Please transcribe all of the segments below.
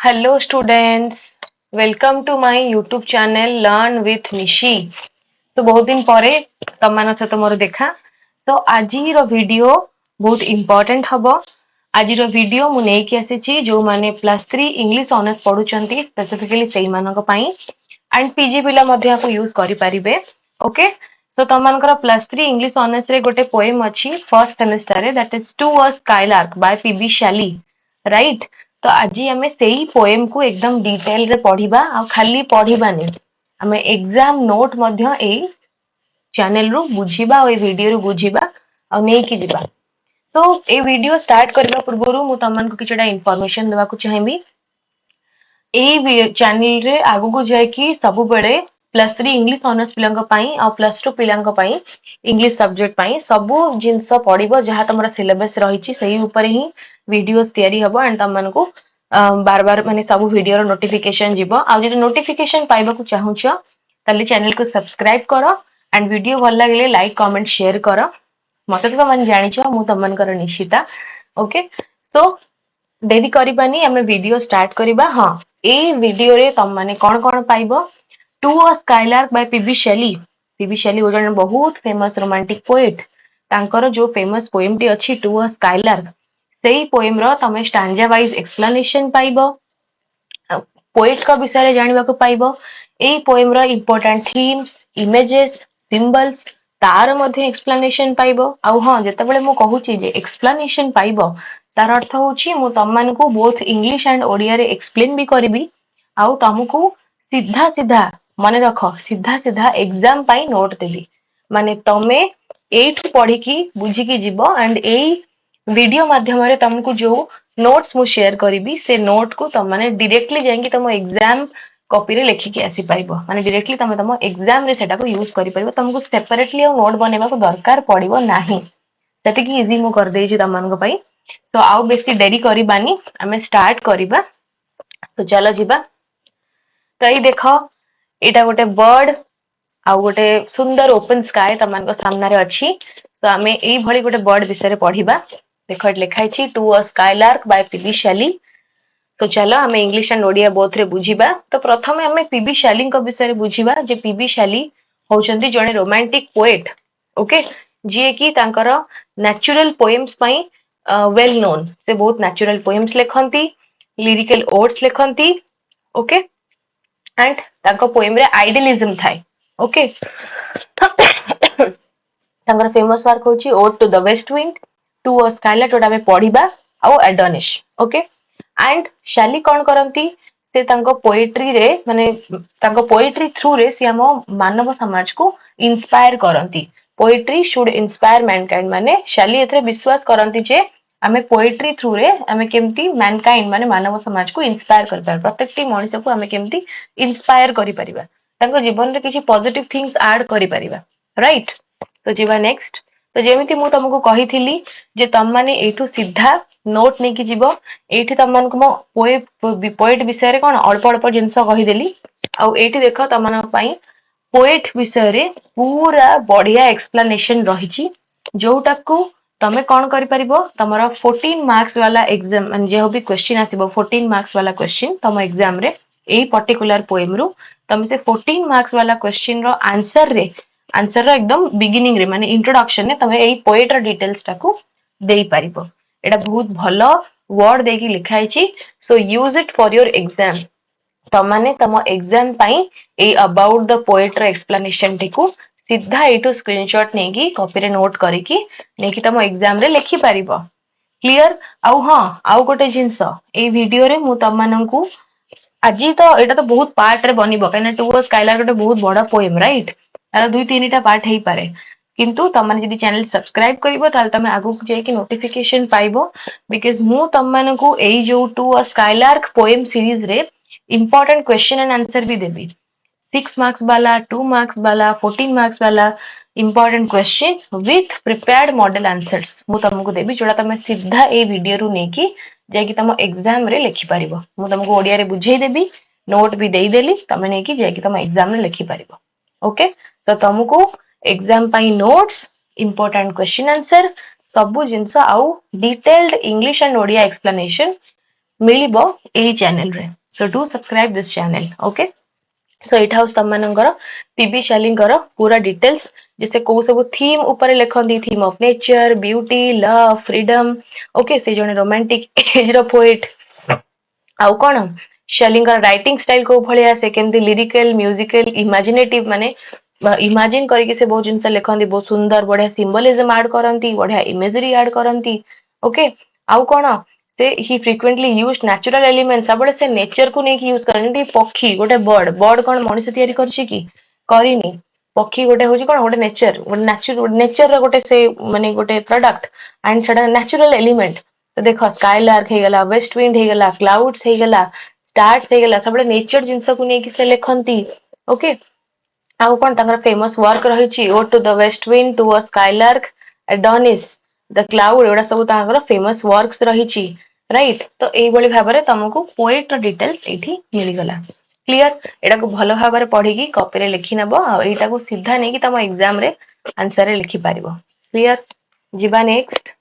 Hello students, welcome to my YouTube channel Learn with Nishi. तो बहुत दिन परे तममान सहित मोर देखा तो आज वीडियो बहुत इम्पोर्टेंट हबो। आज वीडियो मु नेकी आसीची जो माने +3 इंग्लिश ऑनर्स पढुचंती स्पेसिफिकली सेही मानक पई एंड पीजी पिला मध्ये आपको यूज करि परिबे। ओके सो तमनकर +3 इंग्लिश ऑनर्स रे गोटे पोएम अछि फर्स्ट सेमेस्टर रे that is to a skylark by PB Shelley right. तो आज आम से पोएम को एकदम डिटेल रे पढ़िबा आ खाली पढ़िबानी आम एग्जाम नोट मध्य ए चैनल रु बुझिबा और वीडियो रु बुझिबा आ नेकी जिबा। तो ए वीडियो स्टार्ट करबा पूर्वरु मु तमन को किछटा इन्फॉर्मेशन देबा को चाहेबी। ए चैनल रे आगु को जाय कि सब बेले +3 इंग्लिश ऑनर्स पिलांग पई आ +2 पिलांग पई इंग्लिश सब्जेक्ट पई सब जिंस पढिबो जहा तमरा सिलेबस रहिछि सही ऊपर ही वीडियोस तयारी हबो एंड तमन को बार बार माने सब वीडियो रो नोटिफिकेशन जीवो आ जे नोटिफिकेशन पाइबा को चाहूछ ताले चैनल को सब्सक्राइब करो एंड वीडियो भल लागले लाइक कमेंट शेयर करो। मते तो मन जानिछो मु तमन कर निशिता। ओके सो देरी करिबानी हमें वीडियो स्टार्ट करिबा। हां ए वीडियो रे तम माने कोन पाइबो to a skylark by PB Shelley. PB Shelley ओ जन बहुत फेमस रोमांटिक पोएट तांकर जो फेमस पोएम टी अछि टू अ स्काईलार्क सेही पोएम रो तमे स्टांजा वाइज एक्सप्लेनेशन पाइबो पोएट का विषय रे जानिबा को पाइबो ए पोएम रो इंपोर्टेंट थीम्स इमेजेस सिंबल्स तार मध्ये एक्सप्लेनेशन पाइबो। आ हां जेतेबेले मु कहूची जे एक्सप्लेनेशन पाइबो तार अर्थ होची मु तममान को बोथ इंग्लिश एंड ओडिया रे एक्सप्लेन भी करबी आउ तुमको सीधा सीधा मन रख सीधा सीधा एग्जाम पाई नोट देबी माने तमे एठु पढ़ी की बुझी की जीवो एंड एई वीडियो माध्यम रे तुमको जो नोट्स मु शेयर करबी से नोट को तुम माने डायरेक्टली जाई तुम एग्जाम कॉपी रे लिखि के आसी पाइबो माने डायरेक्टली तुम एग्जाम रे सेटा को यूज करि परिबो तुमको सेपरेटली नोट बनेबा को दरकार पड़िबो नाही सेति की इजी मु कर देछि तमन को पई। तो आउ बेसी देरी करिबानी हमें स्टार्ट करिबा। तो चलो जीबा। तो ये देख एटा गोटे बर्ड आउ गोटे सुंदर ओपन स्काई तमन को सामने रे अछि। तो आमे एई भली गोटे बर्ड विषय रे पढिबा। देख लिखाई छी to a skylark by PB Shelley. तो चलो हमें इंग्लिश एंड ओडिया बोथ रे बुझिबा। तो प्रथमे हमें पीबी शैली को विषय रे बुझिबा जे पीबी शैली होचंती जणे रोमांटिक पोएट। ओके जे की तांकर नेचुरल पोएम्स पई वेल नोन से बहुत नेचुरल पोएम्स लिखंती लिरिकल ओड्स लिखंती। ओके एंड तांको पोएम रे आइडियलिज्म थाए। ओके तांकर फेमस वर्क होची ode to the west wind to a skylark जोटा में पढ़िबा आउ एडोनिश। ओके एंड शैली कोन करंती से तांको पोएट्री रे माने तांको पोएट्री थ्रू रे से हम मानव समाज को इंस्पायर करंती। पोएट्री शुड इंस्पायर मैनकाइंड माने शैली एथरे विश्वास करंती जे आमे पोएट्री थ्रू रे आमे केमती मैनकाइंड माने मानव समाज को इंस्पायर कर पार प्रत्येकटी मनुष्य को आमे केमती इंस्पायर करि परिबा तांको जीवन रे किछि पॉजिटिव थिंग्स ऐड करि परिबा राइट। तो जीवा नेक्स्ट। तो जेमिति मु तुमको कहिथिली जे तम माने एठु सीधा नोट नेकी जीवो एठी तम मानको मो पोएट विषय रे कोन अल्प अल्प जिंस कहिदेली आउ एठी देखो तम मानक पई पोएट विषय रे पूरा बढ़िया एक्सप्लेनेशन रहिछि जोटा को तमे कोन करि परिबो तमरा 14 मार्क्स वाला एग्जाम माने जे भी क्वेश्चन आसीबो 14 मार्क्स वाला क्वेश्चन तम एग्जाम रे एई पर्टिकुलर पोएम रु तमे से 14 मार्क्स वाला क्वेश्चन रो आंसर रो एकदम बिगिनिंग रे माने इंट्रोडक्शन ने तमे एई पोएट रो डिटेल्स टाको देई परिबो। एटा बहुत भलो वर्ड देकी लिखाई छी so use it for your exam. तमाने तम एग्जाम पाई ए अबाउट द पोएट रो एक्सप्लेनेशन टिकू सीधा एटू स्क्रीनशॉट नेकी कॉपी रे नोट करिकी नेकी तम एग्जाम रे लिखि परिबो क्लियर। आउ हां आउ गोटे जिंस ए वीडियो रे मु तमनकू आज तो एटा तो बहुत पार्ट रे बनिबो काना टू अ स्काईलार्क गोटे बहुत बड़ा पोएम राइट तार दुई तीनटा पार्ट हेई पारे किंतु तमने जदि चैनल सब्सक्राइब करिवो ताल तमे आगु जाई कि नोटिफिकेशन पाइबो बिकॉज़ मु तमनकू एई जो to a skylark poem series रे इंपोर्टेंट क्वेश्चन एंड आंसर भी देबी 6 मार्क्स वाला 2 मार्क्स वाला 14 मार्क्स वाला important question with prepared model answers मु तुमको देबी जोटा तमे सीधा ए वीडियो रु नेकी जाई तम एग्जाम रे लिखि परिबो मु तुमको ओडिया रे बुझेई देबी नोट भी देई देली तमे नेकी जाई तम एग्जाम रे लिखि परिबो। ओके तो तुमको एग्जाम पाई नोट्स इंपोर्टेंट क्वेश्चन आंसर सबु जिंस आउ detailed English and Odia explanation मिलिबो एही चैनल रे. So do subscribe this channel. Okay. सो एटा हूँ तम मानकर पीबी शालींकर पूरा डिटेल्स जैसे को सब थीम ऊपर लिखती theme of nature beauty love freedom okay से जने रोमांटिक एज रो पोएट आउ कोन शालींकर राइटिंग स्टाइल को भलिया से केमती लिरिकल म्यूजिकल इमेजिनेटिव माने इमेजिन करके से बहुत जिनस लिखती बहुत सुंदर बढ़िया सिंबलिज्म ऐड करती बढ़िया इमेजरी ऐड करती ओके आउ कोन से ही फ्रिक्वेंटली यूज नेचुरल एलिमेंट्स सबले से नेचर को नेकी यूज करन पक्षी गोटे बर्ड बर्ड कोन मनुष्य तयारी करछि कि करिनी पक्षी गोटे होची कोन गोटे नेचर गोटे से माने गोटे प्रोडक्ट एंड सेटा नेचुरल एलिमेंट तो देखो स्काईलार्क हे गला वेस्ट विंड हे गला क्लाउड्स हे गला स्टार्स हे गला सबले नेचर जिंस को नेकी से लिखंती ओके आउ कोन तांगर फेमस वर्क रहिछि ode to the west wind to a skylark Adonais the cloud एडा सब तांगर फेमस वर्क्स रहिछि राइट तो एई बळी भाबरे तुमको पोएट रो डिटेल्स एठी मिली गला क्लियर एडा को भलो भाबरे पढी की कॉपी रे लिखि नबो आ एटा को सीधा नै कि तम एग्जाम रे आंसर रे लिखि पारिबो क्लियर जिबा नेक्स्ट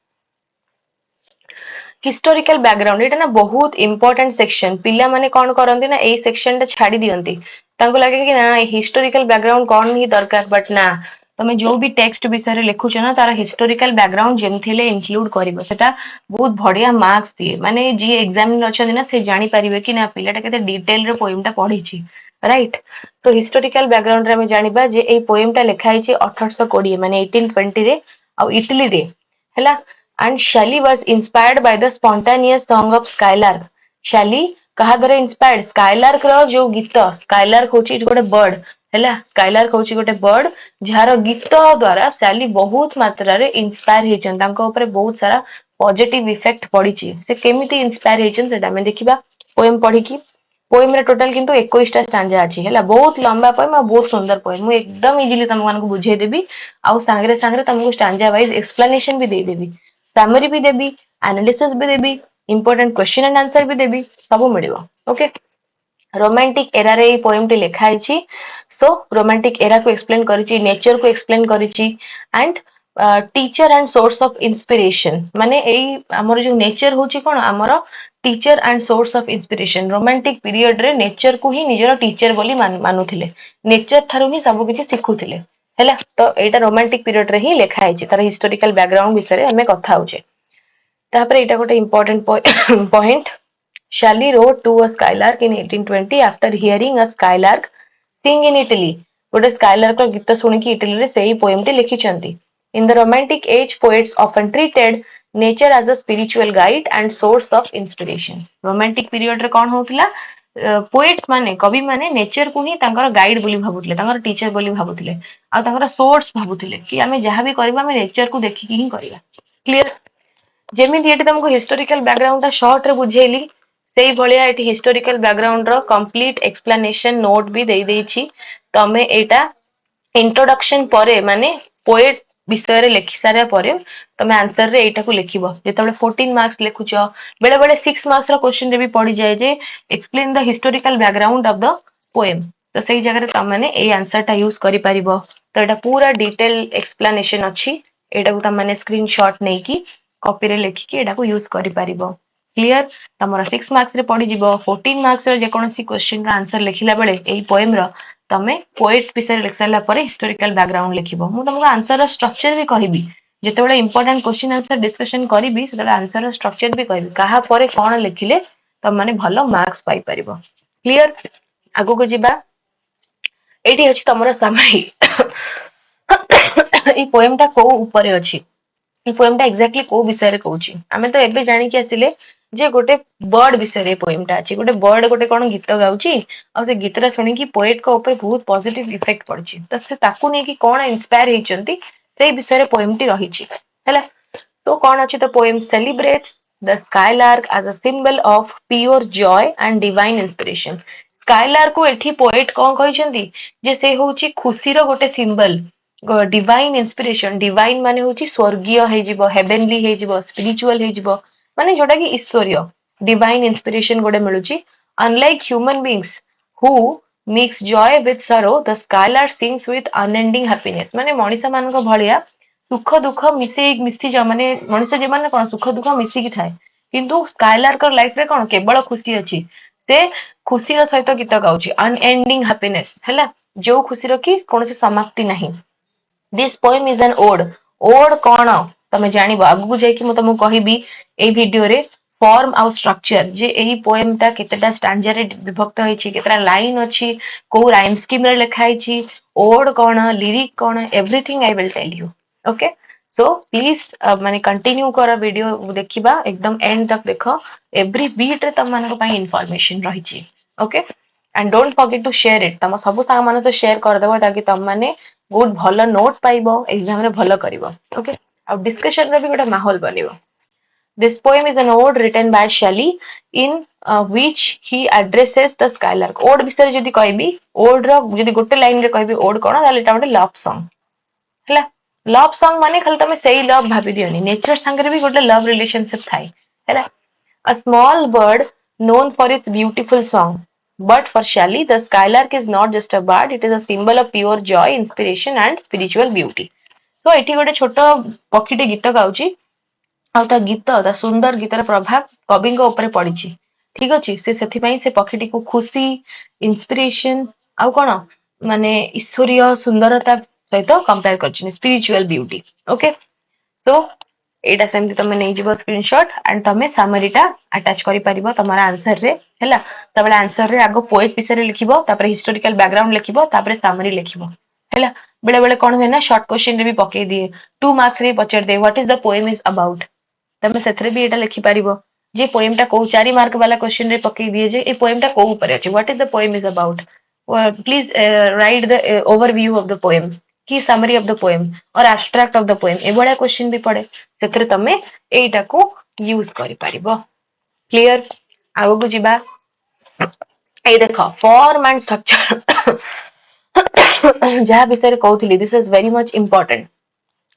हिस्टोरिकल बैकग्राउंड एटा ना बहुत इंपोर्टेंट सेक्शन पिला माने कोन करंती ना एई सेक्शन टा छाडी दियंती तांको लागे कि ना हिस्टोरिकल बैकग्राउंड कोन ही दरकार बट ना तमे जो भी टेक्स्ट विषय रे लिखुछ ना तार हिस्टोरिकल बैकग्राउंड जेमथिले इंक्लूड करिवो सेटा बहुत बढ़िया मार्क्स दिए माने जी एग्जामिनर अछन ना से जानि परिबे कि ना पिलाटा केते डिटेल रे पोएम टा पढिछि राइट सो हिस्टोरिकल बैकग्राउंड रे हम जानिबा जे एई पोएम टा लिखाइछि 1820 माने 1820 रे आ इटली रे हैला and Shelley was inspired by the spontaneous song of Skylark. Shelley कहा द्वारा इंस्पायर्ड स्काईलार्क रो जो गीत स्काईलार्क होची गोटे बर्ड हैला स्काईलार्क होची गोटे बर्ड जहार गीत द्वारा शैली बहुत मात्रा रे इंस्पायर हेचन तांको ऊपर बहुत सारा पॉजिटिव इफेक्ट पड़ीची से केमिति इंस्पायर हेचन सेटा हम देखिबा पोएम पढी की पोएम रे टोटल किंतु 21 टा स्टांजा अछि हैला बहुत लंबा पोएम आ बहुत सुंदर पोएम मु एकदम इजीली तुम मानको बुझाई देबी आ सांगरे सांगरे तुमको स्टांजा वाइज एक्सप्लेनेशन भी दे देबी समरी भी देबी एनालिसिस भी देबी इंपोर्टेंट क्वेश्चन एंड आंसर भी देबी सब मिलिबो ओके रोमांटिक एरा रे पोएम टी लिखा आइछि सो रोमांटिक एरा को एक्सप्लेन करिछि नेचर को एक्सप्लेन करिछि and teacher and source of inspiration माने एई हमर जो नेचर होछि कोन हमर teacher and source of inspiration romantic period रे नेचर को ही निजर टीचर बोली मानुथिले नेचर थारु ही सब किछि सिखुथिले हैला तो एटा रोमांटिक पीरियड रे ही लिखा आइछि तार हिस्टोरिकल बैकग्राउंड विषय हमें कथा होचे तापर एटा गोटे important point Shelley wrote to a skylark in 1820 after hearing a skylark sing in Italy गोटे skylark रो गीत सुनि कि इटली रे सेही पोएम टी लिखिचंती in the romantic age poets often treated nature as a spiritual guide and source of inspiration romantic period रे कोन होतिला पोएट्स माने कवि माने नेचर को ही तांकर गाइड बोली भाबुतले तांकर टीचर बोली भाबुतले आ तांकर सोर्स भाबुतले कि आमे जहां भी करबा आमे नेचर को देखि ही करबा क्लियर जेमिति एटी तुमको हिस्टोरिकल बैकग्राउंड ता शॉर्ट रे बुझेली सेही भलिया एटी हिस्टोरिकल बैकग्राउंड रो कंप्लीट एक्सप्लेनेशन नोट भी देई देछि तमे एटा इंट्रोडक्शन परे माने पोएट विषय रे लिखि सारा परे तमे आंसर रे एटा को लिखिबो जेतबे 14 मार्क्स लिखुछ बेले बेले 6 मार्क्स रो क्वेश्चन रे भी पड़ी जाय जे explain the historical background of the poem तो सेही जगह रे तमे ए आंसर टा यूज करि परिबो तो एटा पूरा डिटेल एक्सप्लेनेशन अछि एटा को तमे स्क्रीनशॉट नै की कॉपी रे लिखि के एटा को यूज करि परिबो क्लियर तमरा 6 मार्क्स रे पड़ी जिवो 14 मार्क्स रे जे कोनसी क्वेश्चन रा आंसर लिखिला बेले एई पोएम रो तमे पोएट विषय लिख सारा परे हिस्टोरिकल बैकग्राउंड लिखिबो मु तुमको आंसर रो स्ट्रक्चर भी कहिबी जेतेबेले इंपोर्टेंट क्वेश्चन आंसर डिस्कशन करिबी सेतेबेले आंसर रो स्ट्रक्चर भी कहिबी कहा परे कोन लिखिले तम माने भलो मार्क्स पाई परिबो क्लियर आगो को जिबा एठी अछि तमरा समरी ई पोएम ता को ऊपर अछि ई पोएम ता एक्जेक्टली को विषय रे कहूची आमे तो एबे जानि के आसिले जे गोटे बर्ड विषय रे पोएम ता अछि गोटे बर्ड गोटे कोन गीत गाउची आ से गीतरा सुनि कि पोएट को ऊपर बहुत पॉजिटिव इफेक्ट पड़ची त से ताकू नै कि कोन इंस्पायर हेचंती से विषय रे पोएम टी रहिची हैला तो कोन अछि त poem celebrates the skylark as a symbol of pure joy and divine inspiration skylark को एठी पोएट कोन कहिसंती जे से होची खुशी रो गोटे सिंबल डिवाइन इंस्पिरेशन डिवाइन माने होची स्वर्गीय हे जिवो हेवेनली हे जिवो स्पिरिचुअल हे जिवो माने जोटा कि ईश्वरीय डिवाइन इंस्पिरेशन गोटे मिलुची unlike human beings who mix joy with sorrow the skylark sings with unending happiness माने मनीषा मानको भलिया सुख दुख मिसी जा माने मनुष्य जे माने कोन सुख दुख मिसी कि थाए किंतु स्काइलार्क लाइफ रे कोन केवल खुशी अछि से खुशी सहित गीत गाउची अनएंडिंग हैप्पीनेस हैला जो खुशी रो कि कोनोसी समाप्ति नहीं this poem is an ode कोन तमे जानिबो आगु जाई कि म तुमको कहिबी ए वीडियो रे फॉर्म आउ स्ट्रक्चर जे एही पोएम ता केतेटा स्टैंजा रे विभक्त होईची केतेटा लाइन अछि को राइम स्कीम रे लिखा आइची ओड कोन लिरिक कोन everything I will tell you okay so please माने कंटिन्यू कर वीडियो देखिबा एकदम एंड तक देखो एवरी बीट रे तम मानको पई इंफॉर्मेशन रहिची okay and don't forget to share it तम सब सांग माने तो शेयर कर देबो ताकि तम माने बहुत भलो नोट पाइबो एग्जाम रे भलो करिवो ओके आ डिस्कशन रे भी गोटा माहौल बनिवो this poem is an ode written by Shelley in which he addresses the skylark ode विषय जदी कहबी ओड रो जदी गोटे लाइन रे कहबी ओड कोन ताले एटा गोटे लव सॉन्ग हला लव सॉन्ग माने खाली तमे सेही लव भाबी दियोनी नेचर संगे भी गोटे लव रिलेशनशिप थाई हला a small bird known for its beautiful song but for Shelley the skylark is not just a bird it is a symbol of pure joy inspiration and spiritual beauty so एठी गोटे छोट पक्षीटे गीत गाउची आ ता गीत ता सुंदर गीतर प्रभाव कविଙ୍କ ऊपर पड़िची ठीक अछि से सेथि पई से पक्षीटी को खुशी इंस्पिरेशन आ कोन माने ईश्वरीय सुंदरता सहित कंपेयर करछि स्पिरिचुअल ब्यूटी ओके सो एटा सेमति तमे नै जीवो स्क्रीनशॉट एंड तमे समरीटा अटैच करि परिबो तमरा आंसर रे हैला तबले आंसर रे आगो पोएट विषय रे लिखिबो तापर हिस्टोरिकल बैकग्राउंड लिखिबो तापर समरी लिखिबो हैला बेले बेले कोन होय ना शॉर्ट क्वेश्चन रे भी पके दिए 2 मार्क्स रे पचर दे what is the poem is about तमे सेथरे भी एटा लिखि परिबो जे पोएम टा को 4 मार्क वाला क्वेश्चन रे पके दिए जे ए पोएम टा को ऊपर अछि what is the poem is about please right the overview of the poem की समरी ऑफ द पोएम और एब्स्ट्रैक्ट ऑफ द पोएम ए बडा क्वेश्चन भी पड़े सेथरे तमे एटा को यूज करि परिबो क्लियर आगो को जिबा ए देखो फॉर्म एंड स्ट्रक्चर जहा विषय कहउथली this is very much important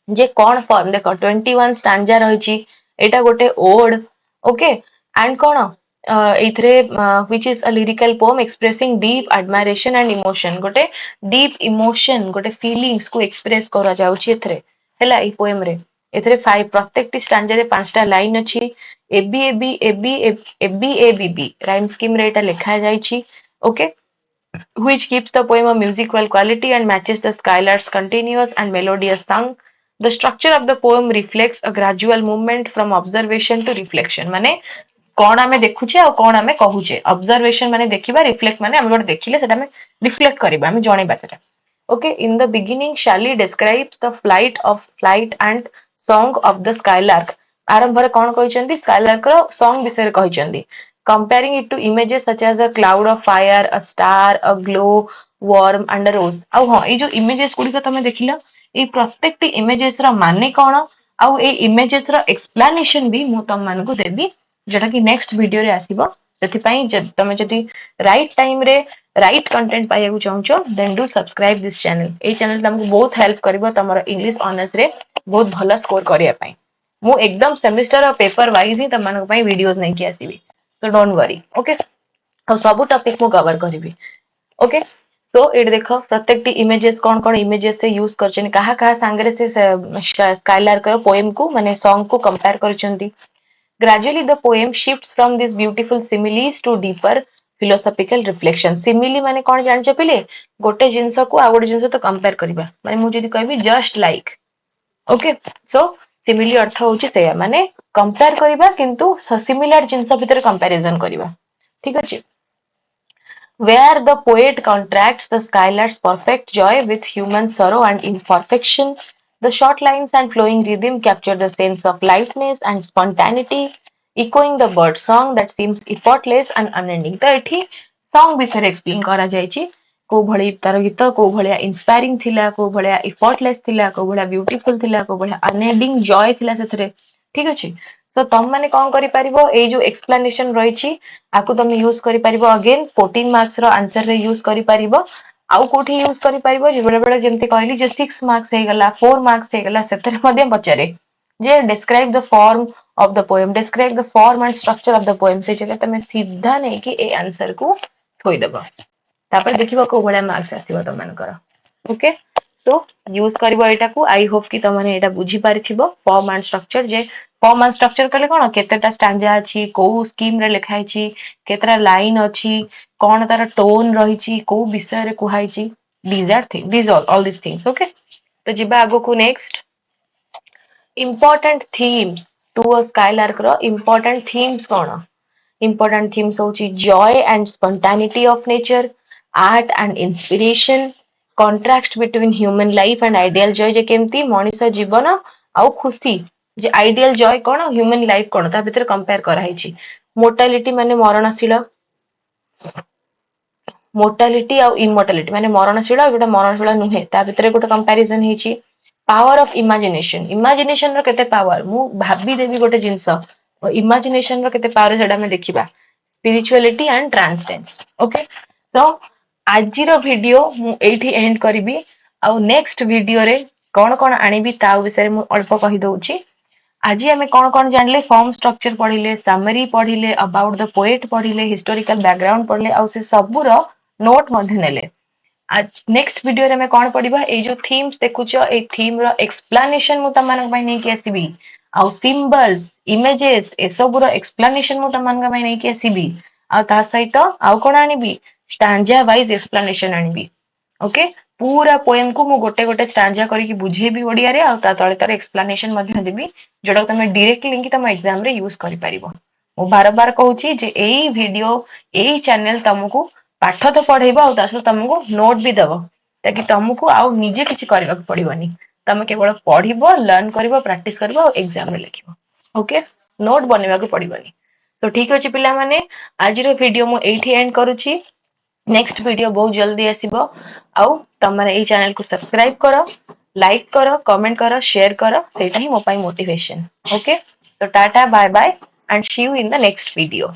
जे कोन फॉर्म देखो 21 स्टैंजा रहिची एटा गोटे ओड ओके एंड कोन एथरे which is a lyrical poem expressing deep admiration and emotion गोटे डीप इमोशन गोटे फीलिंग्स को एक्सप्रेस करा जाउची एथरे हैला ई पोएम रे एथरे 5 प्रत्येकटी स्टैंजा रे 5टा लाइन अछि AB AB AB AB ABB rhyme scheme रे एटा लिखा जाइची okay which keeps the poem a musical quality and matches the skylark's continuous and melodious song. The structure of the poem reflects a gradual movement from observation to reflection. माने कौन आमे देखुचे और कौन आमे कहूचे ऑब्जर्वेशन माने देखिबा रिफ्लेक्ट माने हम गोटे देखिले सेटा में रिफ्लेक्ट करबा हम जणेबा सेटा ओके इन द बिगिनिंग शैली describes the flight and song of the skylark आरंभ रे कोन कहिसंती स्काईलार्क रो सॉन्ग विषय रे कहिसंती comparing it to images such as a cloud of fire a star a glow worm and a rose ଆଉ ହଁ ଏଇ जो images गुडी तमे देखिला ए प्रत्येकटी images रा माने कोन आउ ए images रा explanation भी मु तम मान को देबी जेटा कि नेक्स्ट वीडियो रे आसीबो सेति पई तमे जदी राइट टाइम रे राइट कंटेंट पाइया चाहूचो then do subscribe this channel ए चैनल तुमको बहुत हेल्प करिवो तमरो इंग्लिश ऑनर्स रे बहुत भलो स्कोर करिया पई मु एकदम सेमेस्टर और पेपर वाइज ही तम मान पई वीडियोस नै कि आसीबी so don't worry okay और सब टॉपिक मु कवर करिवि ओके तो एट देखो प्रत्येक टी इमेजेस कौन कौन इमेजेस से यूज करछन कहा कहा सांगरे से स्काईलार्क रो पोएम को माने सॉन्ग को compare करछंती gradually the poem shifts from these beautiful similes to deeper philosophical reflection simile माने कौन जान छपिले गोटे जिंस को आ गोटे जिंस तो कंपेयर करबा माने मु जदी कहबी just like okay so simile अर्थ होची सेया माने कंपेयर करबा किंतु सिमिलर जिंस भीतर कंपैरिजन करबा ठीक अछि where the poet contrasts the skylark's perfect joy with human sorrow and imperfection. The short lines and flowing rhythm capture the sense of lightness and spontaneity, echoing the bird song that seems effortless and unending. तो एठी song विषय explain करा जायछि को भଳି तार गीत को भलिया inspiring थिला को भलिया effortless थिला को भलिया ब्यूटीफुल थिला को भलिया unending joy थिला सेथरे ठीक अछि सो तम माने कोन करि परिबो ए जो एक्सप्लेनेशन रहिछि आकु तमे यूज करि परिबो अगेन 14 मार्क्स रो आंसर रे यूज करि परिबो आउ कोठी यूज करि परिबो जे बडे बडे जेमति कहली जे 6 मार्क्स हे गला 4 मार्क्स हे गला सेतरे मध्ये पचारे जे describe the form of the poem describe the form and structure of the poem से जगह तमे सीधा नै कि ए आंसर को थोइ देबो तापर देखिबो को बडा मार्क्स आसीबो त मानकर ओके तो यूज करिवो एटा को आई होप कि तमने एटा बुझी पारिथिबो फॉर्म एंड स्ट्रक्चर जे poem and structure कले कौन केतेटा स्टांजा अछि को स्कीम रे लिखाई छी केतेटा लाइन अछि कौन तार टोन रही छी को विषय रे कुहाई छी these are things these all these things okay तो जिबा आगो को next important themes to a skylark रो important themes कौन important themes होची joy and spontaneity of nature art and inspiration contrast between human life and ideal joy जे केमती मनीष जीवन आउ खुशी जे आइडियल जॉय कौन ह्यूमन लाइफ कौन ता भितर कंपेयर कराई मोर्टालिटी माने मरणशील मोर्टालिटी आउ इमोर्टालिटी माने मरणशील जोटा मरणशील नुहे ता भितर गोटे कंपैरिजन हेची पावर ऑफ इमेजिनेशन इमेजिनेशन रो केते पावर मु भाबी देबी गोटे जिंस इमेजिनेशन रो केते पावर जेडा में देखिबा स्पिरिचुअलिटी एंड ट्रांसडेंस ओके तो आजि रो वीडियो मु एठी एंड करबी आउ नेक्स्ट वीडियो रे कोन कोन आनिबी ता विषय मु अल्प कहि दउची आज आम कौन कौन जानले फॉर्म स्ट्रक्चर पढ़िले समरी पढ़िले अबाउट द पोएट पढ़िले हिस्टोरिकल बैकग्राउंड पढ़िले आउ से सबूर नोट मध्य नेले आज नेक्स्ट वीडियो रे मैं कौन पढ़िबा ए जो थीम्स देखुछ ए थीम रो एक्सप्लेनेशन मु तमनक पई नै कि आसीबी आउ सिंबल्स इमेजेस ए सबूर एक्सप्लेनेशन मु तमनक पई नै कि आसीबी आ ता सहित आउ कोन आनिबी स्टांजा वाइज एक्सप्लेनेशन आनिबी ओके पूरा पोएम को मु गोटे गोटे स्टांजा करके बुझेबी ओडिया रे आ ता तळे तार एक्सप्लेनेशन मध्य देबी जोटा तमे डायरेक्ट लिंक तम एग्जाम रे यूज करि परिबो मु बार बार कहूची जे एई वीडियो एई चैनल तुमको पाठ तो पढेबो आ तासो तुमको नोट भी देबो ताकि तुमको आउ निजे किछि करबा पड़िबनी तमे केवल पढिबो लर्न करबो प्रैक्टिस करबो एग्जाम रे लिखिबो ओके नोट बनेबा को पड़िबनी तो ठीक अछि पिला माने आज रो वीडियो मु एठी एंड करूची नेक्स्ट वीडियो बहुत जल्दी आसीबो आउ तमरे एई चैनल को सब्सक्राइब करो लाइक करो कमेंट करो शेयर करो सेटा ही मो पाई मोटिवेशन ओके तो tata bye bye and see you in the next video